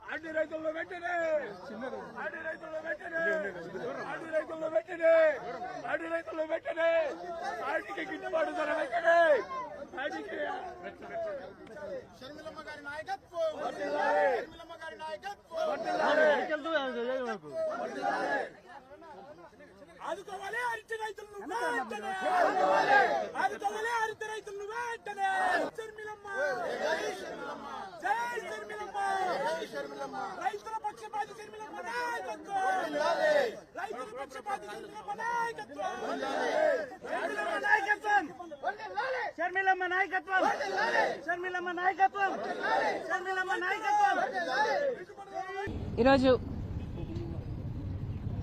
ఆడి రైతుల్లో వెంటనే ఆడి రైతుల్లో వెంటనే ఆడి రైతుల్లో వెంటనే ఆడి రైతుల్లో వెంటనే ఆడికి గిట్టుబాటు ధర వెంటనే ఆడికి షర్మిలమ్మ గారి నాయకత్వం షర్మిలమ్మ గారి నాయకత్వం ఆదుకోవాలి అరటి రైతులను వెంటనే ఆదుకోవాలి అరటి రైతులను వెంటనే షర్మిలమ్మ జై షర్మిలమ్మ రైతుల పక్షపాతి షర్మిలమ్మ నాయకత్వం రైతుల పక్షపాతి షర్మిలమ్మ నాయకత్వం షర్మిలమ్మ నాయకత్వం షర్మిలమ్మ నాయకత్వం షర్మిలమ్మ నాయకత్వం. ఈరోజు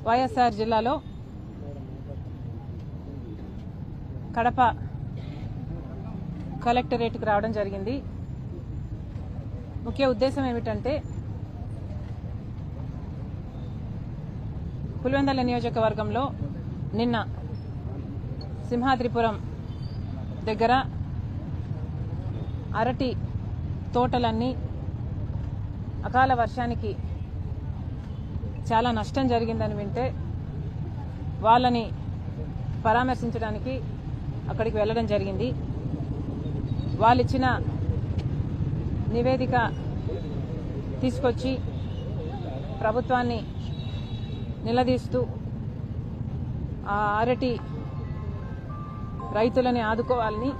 వైఎస్ఆర్ జిల్లాలో కడప కలెక్టరేట్కి రావడం జరిగింది. ముఖ్య ఉద్దేశం ఏమిటంటే పులివెందుల నియోజకవర్గంలో నిన్న సింహాద్రిపురం దగ్గర అరటి తోటలన్నీ అకాల వర్షానికి చాలా నష్టం జరిగిందని వింటే వాళ్ళని పరామర్శించడానికి అక్కడికి వెళ్ళడం జరిగింది. వాళ్ళు ఇచ్చిన నివేదిక తీసుకొచ్చి ప్రభుత్వాన్ని నిలదీస్తూ ఆ అరటి రైతులని ఆదుకోవాలని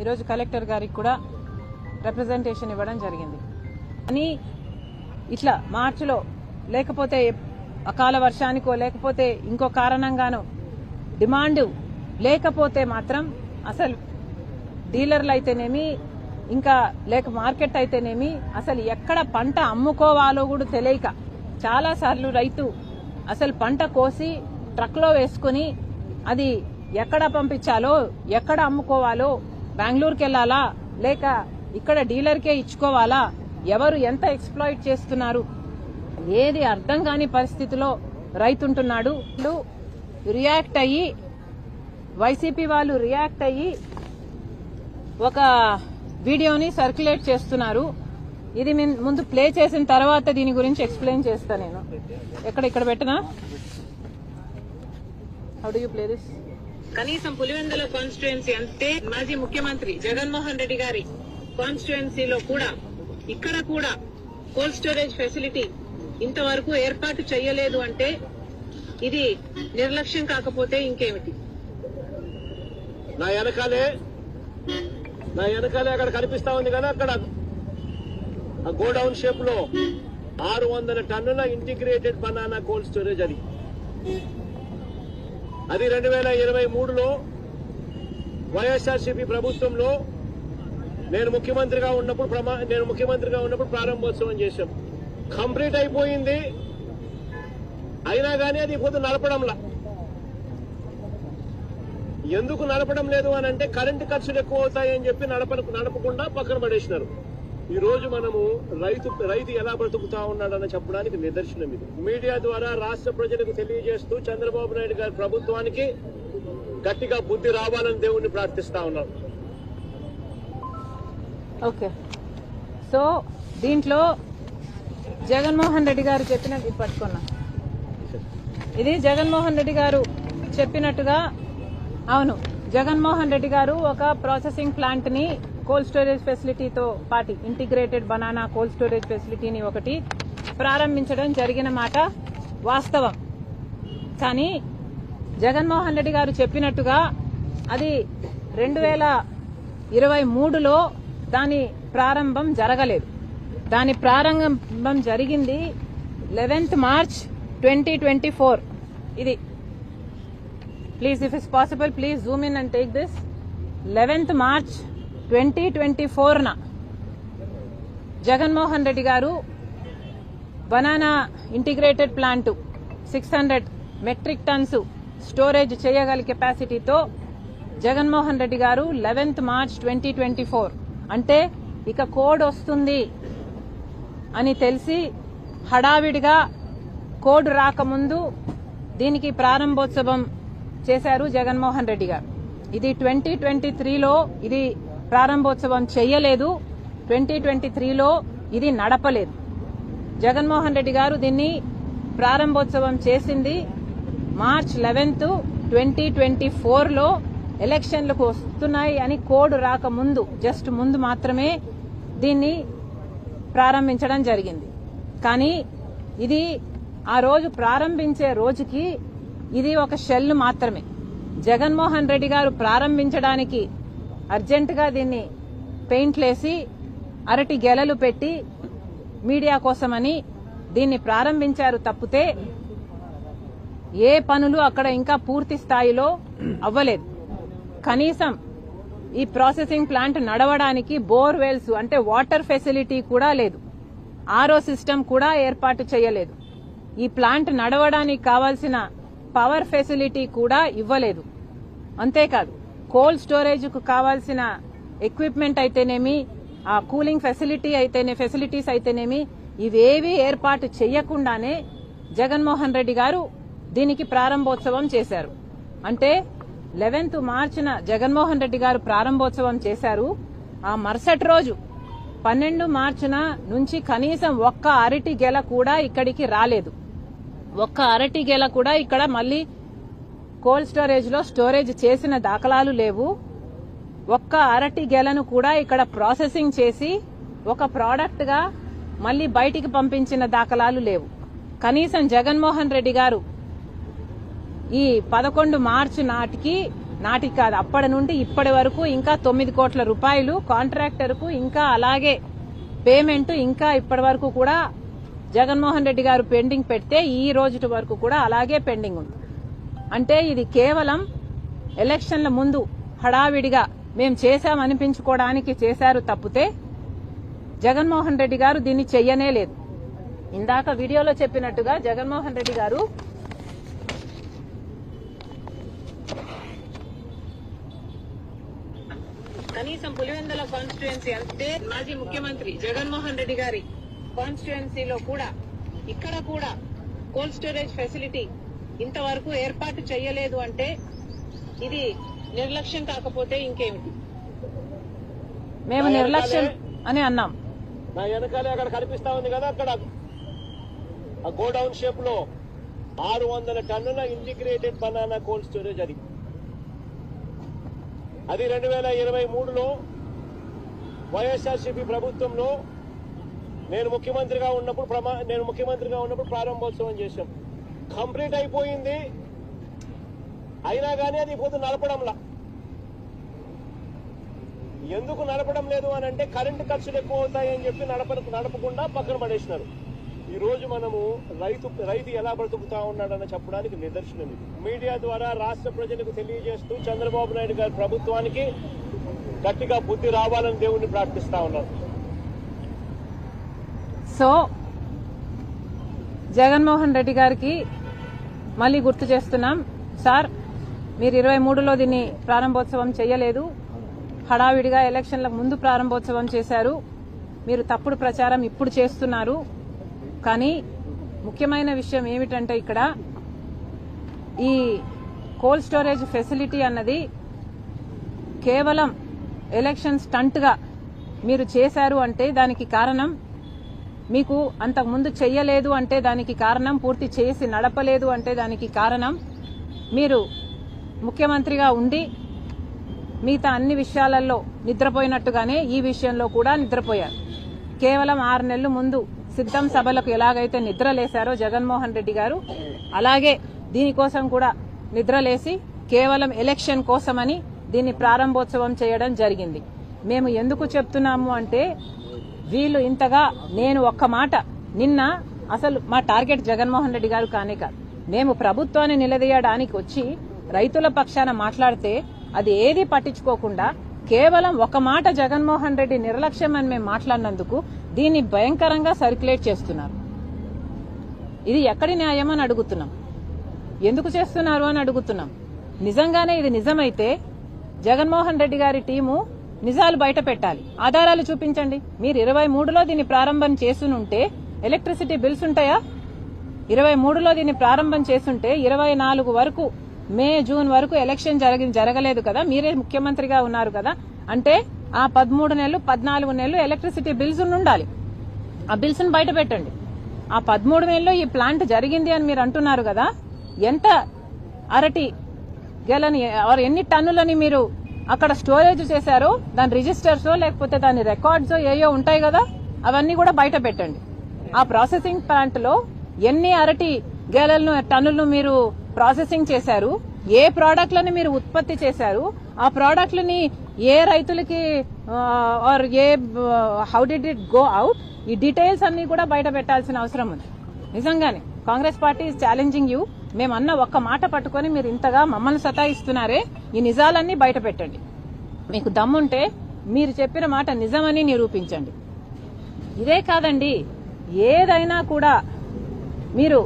ఈరోజు కలెక్టర్ గారికి కూడా రిప్రజెంటేషన్ ఇవ్వడం జరిగింది. కానీ ఇట్లా మార్చిలో లేకపోతే అకాల వర్షానికో లేకపోతే ఇంకో కారణంగానో డిమాండ్ లేకపోతే మాత్రం అసలు డీలర్లు అయితేనేమి ఇంకా లేక మార్కెట్ అయితేనేమి అసలు ఎక్కడ పంట అమ్ముకోవాలో కూడా తెలియక చాలాసార్లు రైతు అసలు పంట కోసి ట్రక్లో వేసుకుని అది ఎక్కడ పంపించాలో ఎక్కడ అమ్ముకోవాలో బెంగళూరుకి వెళ్లాలా లేక ఇక్కడ డీలర్కే ఇచ్చుకోవాలా ఎవరు ఎంత ఎక్స్ప్లాయిట్ చేస్తున్నారు ఏది అర్థం కాని పరిస్థితిలో రైతుంటున్నాడు. రియాక్ట్ అయ్యి వైసీపీ వాళ్ళు రియాక్ట్ అయ్యి ఒక వీడియోని సర్క్యులేట్ చేస్తున్నారు. ఇది ముందు ప్లే చేసిన తర్వాత దీని గురించి ఎక్స్ప్లెయిన్ చేస్తా. నేను ఇక్కడ పెట్టనా? How do you play this? కనీసం పులివెందుల కాన్స్టిట్యుయెన్సీ అంటే మాజీ ముఖ్యమంత్రి జగన్మోహన్ రెడ్డి గారి కాన్స్టిట్యుయెన్సీలో కూడా ఇక్కడ కూడా కోల్డ్ స్టోరేజ్ ఫెసిలిటీ ఇంతవరకు ఏర్పాటు చేయలేదు అంటే ఇది నిర్లక్ష్యం కాకపోతే ఇంకేమిటి? నా వెనకాలే అక్కడ కనిపిస్తా ఉంది కదా, అక్కడ గోడౌన్ షేప్ లో 600 టన్నుల ఇంటిగ్రేటెడ్ బనానా కోల్డ్ స్టోరేజ్ అది 2023లో వైఎస్ఆర్సీపీ ప్రభుత్వంలో నేను ముఖ్యమంత్రిగా ఉన్నప్పుడు ప్రారంభోత్సవం చేశాం. కంప్లీట్ అయిపోయింది. అయినా కానీ అది ఇప్పుడు నడపడంలా. ఎందుకు నడపడం లేదు అని అంటే కరెంటు ఖర్చులు ఎక్కువ అవుతాయని చెప్పి నడపకుండా పక్కన పడేసినారు. ఈ రోజు మనము రైతు ఎలా బ్రతుకుతా ఉన్నాడని చెప్పడానికి నిదర్శనం ఇది. మీడియా ద్వారా రాష్ట్ర ప్రజలకు తెలియజేస్తూ చంద్రబాబు నాయుడు గారి ప్రభుత్వానికి గట్టిగా బుద్ధి రావాలని దేవుణ్ణి ప్రార్థిస్తా ఉన్నాం. ఓకే, సో దీంట్లో జగన్మోహన్ రెడ్డి గారు చెప్పినట్టు పట్టుకున్నా. ఇది జగన్మోహన్ రెడ్డి గారు చెప్పినట్టుగా అవును. జగన్మోహన్ రెడ్డి గారు ఒక ప్రాసెసింగ్ ప్లాంట్ ని కోల్డ్ స్టోరేజ్ ఫెసిలిటీతో పాటు ఇంటిగ్రేటెడ్ బనానా కోల్డ్ స్టోరేజ్ ఫెసిలిటీని ఒకటి ప్రారంభించడం జరిగిన మాట వాస్తవం. కానీ జగన్మోహన్ రెడ్డి గారు చెప్పినట్టుగా అది 2023లో దాని ప్రారంభం జరగలేదు. దాని ప్రారంభం జరిగింది 11th March 2024. ఇది please if it's possible please zoom in and take this. 11th March 2024న Jaganmohan Reddy garu banana integrated plant 600 metric tons storage చేయగల కెపాసిటీతో జగన్మోహన్ రెడ్డి గారు 11th March 2024 అంటే ఇక కోడ్ వస్తుంది అని తెలిసి హడావిడిగా కోడ్ రాకముందు దీనికి ప్రారంభోత్సవం చేశారు జగన్మోహన్ రెడ్డి గారు. ఇది 2023లో ఇది ప్రారంభోత్సవం చేయలేదు, 2023లో ఇది నడపలేదు. జగన్మోహన్ రెడ్డి గారు దీన్ని ప్రారంభోత్సవం చేసింది మార్చ్ 11, 2024లో ఎలక్షన్లకు వస్తున్నాయి అని కోడ్ రాకముందు జస్ట్ ముందు మాత్రమే దీన్ని ప్రారంభించడం జరిగింది. కానీ ఇది ఆ రోజు ప్రారంభించే రోజుకి ఇది ఒక షెల్ మాత్రమే. జగన్మోహన్ రెడ్డి గారు ప్రారంభించడానికి అర్జెంటుగా దీన్ని పెయింట్లేసి అరటి గెలలు పెట్టి మీడియా కోసమని దీన్ని ప్రారంభించారు తప్పితే ఏ పనులు అక్కడ ఇంకా పూర్తి స్థాయిలో అవ్వలేదు. కనీసం ఈ ప్రాసెసింగ్ ప్లాంట్ నడవడానికి బోర్వెల్స్ అంటే వాటర్ ఫెసిలిటీ కూడా లేదు, ఆర్ఓ సిస్టమ్ కూడా ఏర్పాటు చేయలేదు. ఈ ప్లాంట్ నడవడానికి కావాల్సిన పవర్ ఫెసిలిటీ కూడా ఇవ్వలేదు. అంతేకాదు కోల్డ్ స్టోరేజ్ కు కావాల్సిన ఎక్విప్మెంట్ అయితేనేమి, ఆ కూలింగ్ ఫెసిలిటీస్ అయితేనేమి ఇవేవి ఏర్పాటు చేయకుండానే జగన్మోహన్ రెడ్డి గారు దీనికి ప్రారంభోత్సవం చేశారు. అంటే 11th మార్చిన జగన్మోహన్ రెడ్డి గారు ప్రారంభోత్సవం చేశారు. ఆ మరుసటి రోజు 12 మార్చిన నుంచి కనీసం ఒక్క అరటి గెల కూడా ఇక్కడికి రాలేదు. ఒక్క అరటి గెల కూడా ఇక్కడ మళ్ళీ కోల్డ్ స్టోరేజ్ లో స్టోరేజ్ చేసిన దాఖలాలు లేవు. ఒక్క అరటి గెలను కూడా ఇక్కడ ప్రాసెసింగ్ చేసి ఒక ప్రోడక్ట్ గా మళ్ళీ బయటికి పంపించిన దాఖలాలు లేవు. కనీసం జగన్మోహన్ రెడ్డి గారు ఈ 11 మార్చి నాటికి కాదు, అప్పటి నుండి ఇప్పటి వరకు ఇంకా 9 కోట్ల రూపాయలు కాంట్రాక్టర్ కు ఇంకా అలాగే పేమెంట్ ఇంకా ఇప్పటి వరకు కూడా జగన్మోహన్ రెడ్డి గారు పెండింగ్ పెడితే ఈ రోజు వరకు కూడా అలాగే పెండింగ్ ఉంది. అంటే ఇది కేవలం ఎలక్షన్ల ముందు హడావిడిగా మేం చేశామనిపించుకోవడానికి చేశారు తప్పితే జగన్మోహన్ రెడ్డి గారు దీన్ని చెయ్యనే లేదు. ఇందాక వీడియోలో చెప్పినట్టుగా జగన్మోహన్ రెడ్డి గారు కనీసం పులివెందుల కాన్స్టిట్యుయెన్సీ అంటే మాజీ ముఖ్యమంత్రి జగన్మోహన్ రెడ్డి గారి కాన్స్టిట్యుయెన్సీలో కూడా ఇక్కడ కూడా కోల్డ్ స్టోరేజ్ ఫెసిలిటీ ఇంతవరకు ఏర్పాటు చేయలేదు అంటే ఇది నిర్లక్ష్యం కాకపోతే ఇంకేమిటి? మేము నిర్లక్ష్యం అని అన్నాం. నా వెనకాలే అక్కడ కనిపిస్తా ఉంది కదా, అక్కడ ఆ గోడౌన్ షేప్ లో 600 టన్నుల ఇంటిగ్రేటెడ్ బనానా కోల్డ్ స్టోరేజ్ అది 2023లో వైఎస్ఆర్సీపీ ప్రభుత్వంలో నేను ముఖ్యమంత్రిగా ఉన్నప్పుడు ప్రారంభోత్సవం చేశాం. కంప్లీట్ అయిపోయింది, అయినా కానీ అది ఇప్పుడు నడపడంలా. ఎందుకు నడపడం లేదు అని అంటే కరెంటు ఖర్చులు ఎక్కువ అవుతాయని చెప్పి నడపకుండా పక్కన పడేసినారు. ఈ రోజు మనము రైతు ఎలా బ్రతుకుతా ఉన్నాడని చెప్పడానికి నిదర్శనం ఇది. మీడియా ద్వారా రాష్ట్ర ప్రజలకు తెలియజేస్తూ చంద్రబాబు నాయుడు గారి ప్రభుత్వానికి గట్టిగా బుద్ధి రావాలని దేవుణ్ణి ప్రార్థిస్తా ఉన్నారు. సో జగన్మోహన్ రెడ్డి గారికి మళ్ళీ గుర్తు చేస్తున్నాం, సార్ మీరు 23లో దీన్ని ప్రారంభోత్సవం చేయలేదు, హడావిడిగా ఎలక్షన్లకు ముందు ప్రారంభోత్సవం చేశారు, మీరు తప్పుడు ప్రచారం ఇప్పుడు చేస్తున్నారు. కానీ ముఖ్యమైన విషయం ఏమిటంటే ఇక్కడ ఈ కోల్డ్ స్టోరేజ్ ఫెసిలిటీ అన్నది కేవలం ఎలక్షన్ స్టంట్ గా మీరు చేశారు అంటే దానికి కారణం, మీకు అంతకుముందు చెయ్యలేదు అంటే దానికి కారణం, పూర్తి చేసి నడపలేదు అంటే దానికి కారణం మీరు ముఖ్యమంత్రిగా ఉండి మిగతా అన్ని విషయాలలో నిద్రపోయినట్టుగానే ఈ విషయంలో కూడా నిద్రపోయారు. కేవలం 6 నెలల ముందు సిద్ధం సభలకు ఎలాగైతే నిద్రలేశారో జగన్మోహన్ రెడ్డి గారు, అలాగే దీనికోసం కూడా నిద్రలేసి కేవలం ఎలక్షన్ కోసమని దీన్ని ప్రారంభోత్సవం చేయడం జరిగింది. మేము ఎందుకు చెప్తున్నాము అంటే వీళ్ళు ఇంతగా, నేను ఒక్క మాట, నిన్న అసలు మా టార్గెట్ జగన్మోహన్ రెడ్డి గారు కానే కాదు, మేము ప్రభుత్వాన్ని నిలదీయడానికి వచ్చి రైతుల పక్షాన మాట్లాడితే అది ఏది పట్టించుకోకుండా కేవలం ఒక మాట జగన్మోహన్ రెడ్డి నిర్లక్ష్యం అని మేము మాట్లాడినందుకు దీన్ని భయంకరంగా సర్క్యులేట్ చేస్తున్నారు. ఇది ఎక్కడి న్యాయం అని అడుగుతున్నాం, ఎందుకు చేస్తున్నారు అని అడుగుతున్నాం. నిజంగానే ఇది నిజమైతే జగన్మోహన్ రెడ్డి గారి టీము నిజాలు బయట పెట్టాలి, ఆధారాలు చూపించండి. మీరు 23లో దీన్ని ప్రారంభం చేసునుంటే ఎలక్ట్రిసిటీ బిల్స్ ఉంటాయా? 23లో దీన్ని ప్రారంభం చేసుంటే 24 వరకు మే జూన్ వరకు ఎలక్షన్ జరగలేదు కదా, మీరే ముఖ్యమంత్రిగా ఉన్నారు కదా, అంటే ఆ 13 నెలలు 14 నెలలు ఎలక్ట్రిసిటీ బిల్స్ ఉండాలి. ఆ బిల్స్ ను బయట పెట్టండి. ఆ 13 నెలల్లో ఈ ప్లాంట్ జరిగింది అని మీరు అంటున్నారు కదా, ఎంత అరటి గెలని ఎన్ని టన్నులని మీరు అక్కడ స్టోరేజ్ చేశారో దాని రిజిస్టర్స్ లేకపోతే దాని రికార్డ్స్ ఏయో ఉంటాయి కదా, అవన్నీ కూడా బయట పెట్టండి. ఆ ప్రాసెసింగ్ ప్లాంట్ లో ఎన్ని అరటి గెలలను టన్నులను మీరు ప్రాసెసింగ్ చేశారు, ఏ ప్రోడక్ట్లని మీరు ఉత్పత్తి చేశారు, ఆ ప్రోడక్ట్లని ఏ రైతులకి how did it go out, ఈ డీటెయిల్స్ అన్ని కూడా బయట పెట్టాల్సిన అవసరం ఉంది. నిజంగానే Congress party is challenging you. మేమన్న ఒక్క మాట పట్టుకొని మీరు ఇంతగా మమ్మల్ని సతాయిస్తున్నారే, ఈ నిజాలన్నీ బయట పెట్టండి. మీకు దమ్ముంటే మీరు చెప్పిన మాట నిజమని నిరూపించండి. ఇదే కాదండి, ఏదైనా కూడా మీరు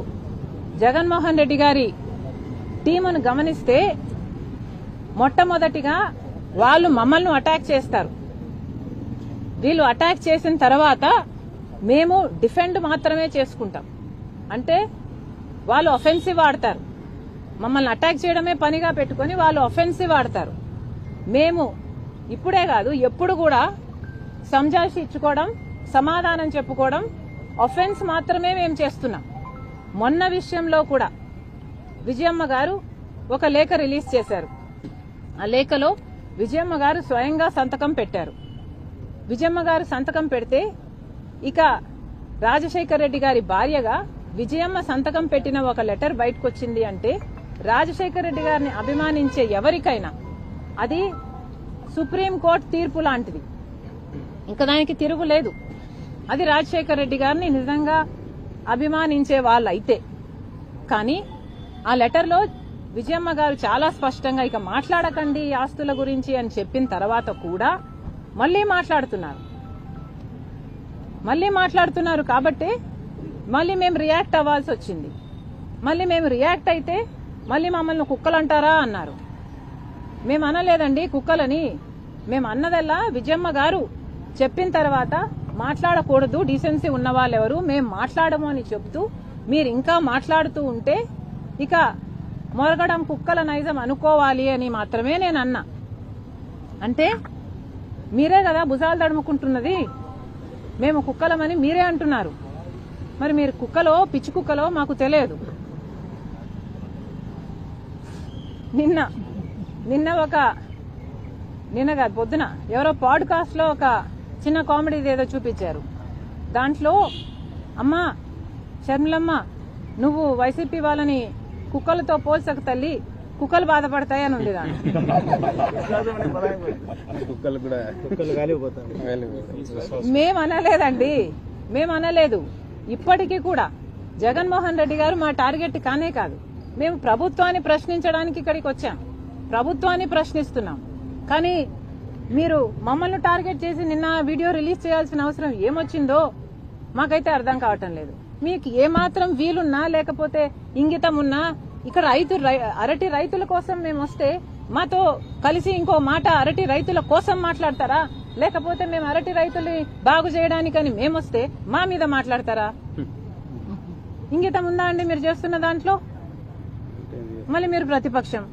జగన్మోహన్ రెడ్డి గారి టీమును గమనిస్తే మొట్టమొదటిగా వాళ్ళు మమ్మల్ని అటాక్ చేస్తారు. వీళ్ళు అటాక్ చేసిన తర్వాత మేము డిఫెండ్ మాత్రమే చేసుకుంటాం. అంటే వాళ్ళు ఒఫెన్సివ్ ఆడతారు, మమ్మల్ని అటాక్ చేయడమే పనిగా పెట్టుకుని వాళ్ళు ఒఫెన్సివ్ ఆడతారు. మేము ఇప్పుడే కాదు ఎప్పుడు కూడా సంజాయిషి ఇచ్చుకోవడం, సమాధానం చెప్పుకోవడం, ఒఫెన్స్ మాత్రమే మేము చేస్తున్నాం. మొన్న విషయంలో కూడా విజయమ్మ గారు ఒక లేఖ రిలీజ్ చేశారు. ఆ లేఖలో విజయమ్మ గారు స్వయంగా సంతకం పెట్టారు. విజయమ్మ గారు సంతకం పెడితే ఇక రాజశేఖర్ రెడ్డి గారి భార్యగా విజయమ్మ సంతకం పెట్టిన ఒక లెటర్ బయటకు వచ్చింది అంటే రాజశేఖర్ రెడ్డి గారిని అభిమానించే ఎవరికైనా అది సుప్రీంకోర్టు తీర్పు లాంటిది, ఇంకా దానికి తిరుగులేదు. అది రాజశేఖర్ రెడ్డి గారిని నిజంగా అభిమానించే వాళ్ళైతే. కానీ ఆ లెటర్లో విజయమ్మ గారు చాలా స్పష్టంగా ఇక మాట్లాడకండి ఈ ఆస్తుల గురించి అని చెప్పిన తర్వాత కూడా మళ్లీ మాట్లాడుతున్నారు కాబట్టి మళ్లీ మేము రియాక్ట్ అవ్వాల్సి వచ్చింది. మళ్లీ మేము రియాక్ట్ అయితే మళ్లీ మమ్మల్ని కుక్కలంటారా అన్నారు. మేము అనలేదండి కుక్కలని. మేము అన్నదల్లా విజయమ్మ గారు చెప్పిన తర్వాత మాట్లాడకూడదు, డీసెన్సీ ఉన్న వాళ్ళెవరు, మేము మాట్లాడము అని చెప్తూ మీరు ఇంకా మాట్లాడుతూ ఉంటే ఇక మొరగడం కుక్కల నైజం అనుకోవాలి అని మాత్రమే నేను అన్నా. అంటే మీరే కదా భుజాలు తడుముకుంటున్నది, మేము కుక్కలమని మీరే అంటున్నారు. మరి మీరు కుక్కలో పిచ్చి కుక్కలో మాకు తెలియదు. నిన్న కాదు పొద్దున ఎవరో పాడ్కాస్ట్ లో ఒక చిన్న కామెడీ ఏదో చూపించారు. దాంట్లో అమ్మా షర్మిలమ్మ నువ్వు వైసీపీ వాళ్ళని కుక్కలతో పోల్చక తల్లి, కుక్కలు బాధపడతాయి అని ఉంది. దాంట్లో మేమనలేదండి, మేమనలేదు. ఇప్పటికీ కూడా జగన్మోహన్ రెడ్డి గారు మా టార్గెట్ కానే కాదు. మేము ప్రభుత్వాన్ని ప్రశ్నించడానికి ఇక్కడికి వచ్చాం, ప్రభుత్వాన్ని ప్రశ్నిస్తున్నాం. కానీ మీరు మమ్మల్ని టార్గెట్ చేసి నిన్న వీడియో రిలీజ్ చేయాల్సిన అవసరం ఏమొచ్చిందో మాకైతే అర్థం కావటం లేదు. మీకు ఏమాత్రం వీలున్నా లేకపోతే ఇంగితం ఉన్నా ఇక్కడ అరటి రైతుల కోసం మేము వస్తే మాతో కలిసి ఇంకో మాట అరటి రైతుల కోసం మాట్లాడతారా, లేకపోతే మేము అరటి రైతుల్ని బాగు చేయడానికని మేమొస్తే మా మీద మాట్లాడతారా? ఇంగితం ఉందా అండి మీరు చేస్తున్న దాంట్లో? మళ్ళీ మీరు ప్రతిపక్షం,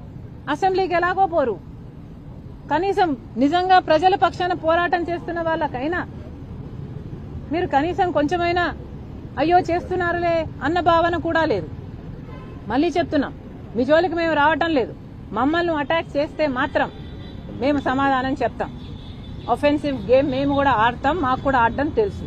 అసెంబ్లీకి ఎలాగో పోరు. కనీసం నిజంగా ప్రజల పక్షాన పోరాటం చేస్తున్న వాళ్ళకైనా మీరు కనీసం కొంచెమైనా అయ్యో చేస్తున్నారులే అన్న భావన కూడా లేదు. మళ్ళీ చెప్తున్నాం, మీ జోలికి మేము రావటం లేదు. మమ్మల్ని అటాక్ చేస్తే మాత్రం మేము సమాధానం చెప్తాం. ఒఫెన్సివ్ గేమ్ మేము కూడా ఆడతాం, మాకు కూడా ఆడడం తెలుసు.